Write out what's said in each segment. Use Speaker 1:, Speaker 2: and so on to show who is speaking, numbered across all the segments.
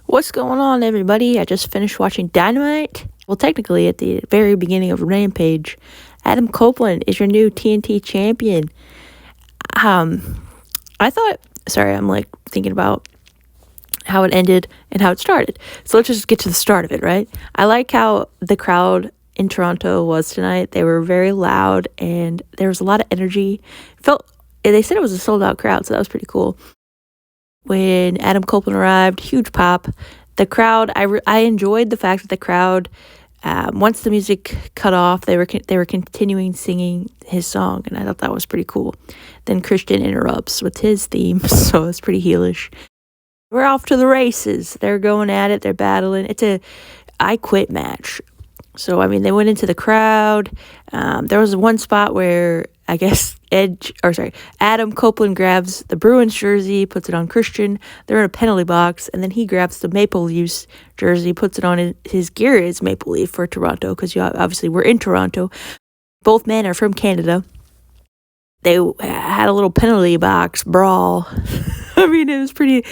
Speaker 1: What's going on, everybody? I just finished watching Dynamite. Well, technically, at the very beginning of Rampage, Adam Copeland is your new TNT champion. I thought, sorry, I'm like thinking about how it ended and how it started. So let's just get to the start of it, right? I like how the crowd in Toronto was tonight. They were very loud and there was a lot of energy. They said it was a sold out crowd, so that was pretty cool. When Adam Copeland arrived, huge pop. The crowd, I enjoyed the fact that the crowd, once the music cut off, they were continuing singing his song, and I thought that was pretty cool. Then Christian interrupts with his theme, so it's pretty heelish. We're off to the races. They're going at it. They're battling. It's a I quit match. So, I mean, they went into the crowd. There was one spot where, I guess, Adam Copeland grabs the Bruins jersey, puts it on Christian. They're in a penalty box, and then he grabs the Maple Leafs jersey, puts it on his gear is Maple Leaf for Toronto, because obviously we're in Toronto. Both men are from Canada. They had a little penalty box brawl. I mean, it was pretty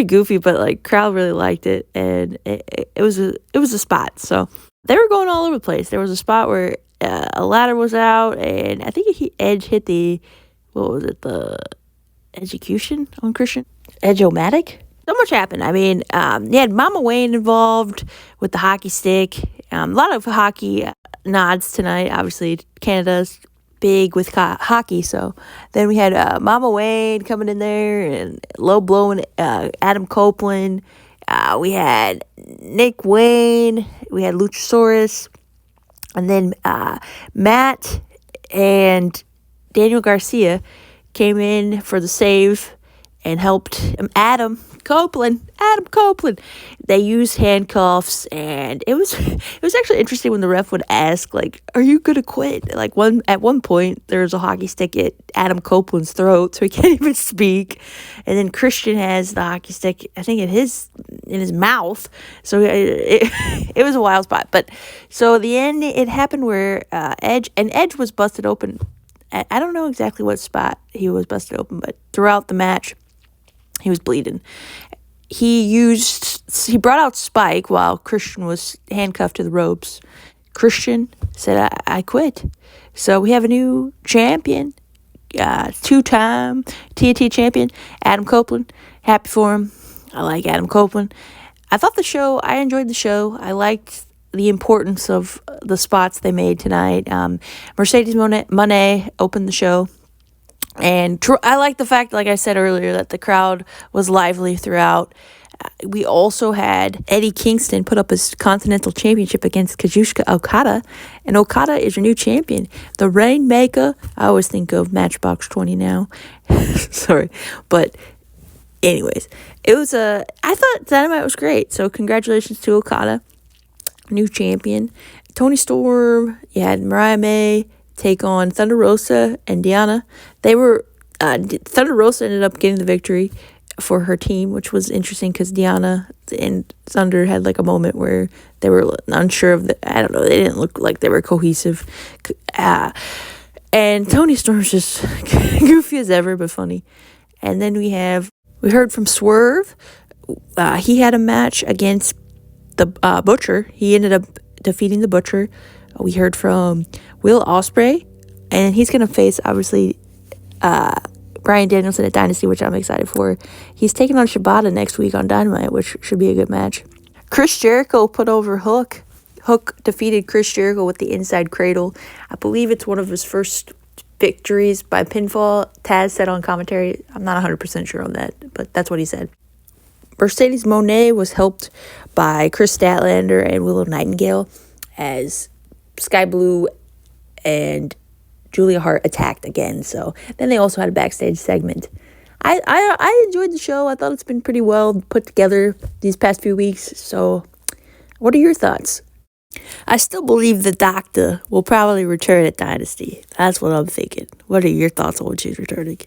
Speaker 1: goofy, but like crowd really liked it, and it was a spot. So they were going all over the place. There was a spot where a ladder was out, and I think Edge hit the execution on Christian? Edge-o-matic? So much happened. I mean, you had Mama Wayne involved with the hockey stick. A lot of hockey nods tonight. Obviously, Canada's big with hockey, so then we had Mama Wayne coming in there and low blowing Adam Copeland. We had Nick Wayne, we had Luchasaurus, and then Matt and Daniel Garcia came in for the save and helped Adam Copeland. They used handcuffs, and it was actually interesting when the ref would ask, like, "Are you gonna quit?" Like at one point, there's a hockey stick at Adam Copeland's throat, so he can't even speak, and then Christian has the hockey stick, I think, in his mouth. So it was a wild spot. But so at the end, it happened where Edge was busted open. I don't know exactly what spot he was busted open, but throughout the match, he was bleeding. He brought out Spike while Christian was handcuffed to the ropes. Christian said, I quit. So we have a new champion, two-time TNT champion, Adam Copeland. Happy for him. I like Adam Copeland. I enjoyed the show. I liked the importance of the spots they made tonight. Mercedes Moné opened the show. And I like the fact, like I said earlier, that the crowd was lively throughout. We also had Eddie Kingston put up his Continental Championship against Kazuchika Okada. And Okada is your new champion. The Rainmaker. I always think of Matchbox 20 now. Sorry. But anyways, I thought Dynamite was great. So congratulations to Okada, new champion. Tony Storm, you had Mariah May take on Thunder Rosa and Diana. Thunder Rosa ended up getting the victory for her team, which was interesting because Diana and Thunder had like a moment where they were unsure of I don't know, they didn't look like they were cohesive. And Tony Storm's just goofy as ever, but funny. And then we heard from Swerve. He had a match against the Butcher. He ended up defeating the Butcher. We heard from Will Ospreay, and he's going to face, obviously, Bryan Danielson at Dynasty, which I'm excited for. He's taking on Shibata next week on Dynamite, which should be a good match. Chris Jericho put over Hook. Hook defeated Chris Jericho with the inside cradle. I believe it's one of his first victories by pinfall. Taz said on commentary. I'm not 100% sure on that, but that's what he said. Mercedes Moné was helped by Chris Statlander and Willow Nightingale as Sky Blue and Julia Hart attacked again. So then they also had a backstage segment. I enjoyed the show. I thought it's been pretty well put together these past few weeks. So what are your thoughts? I still believe the Doctor will probably return at Dynasty. That's what I'm thinking. What are your thoughts on when she's returning?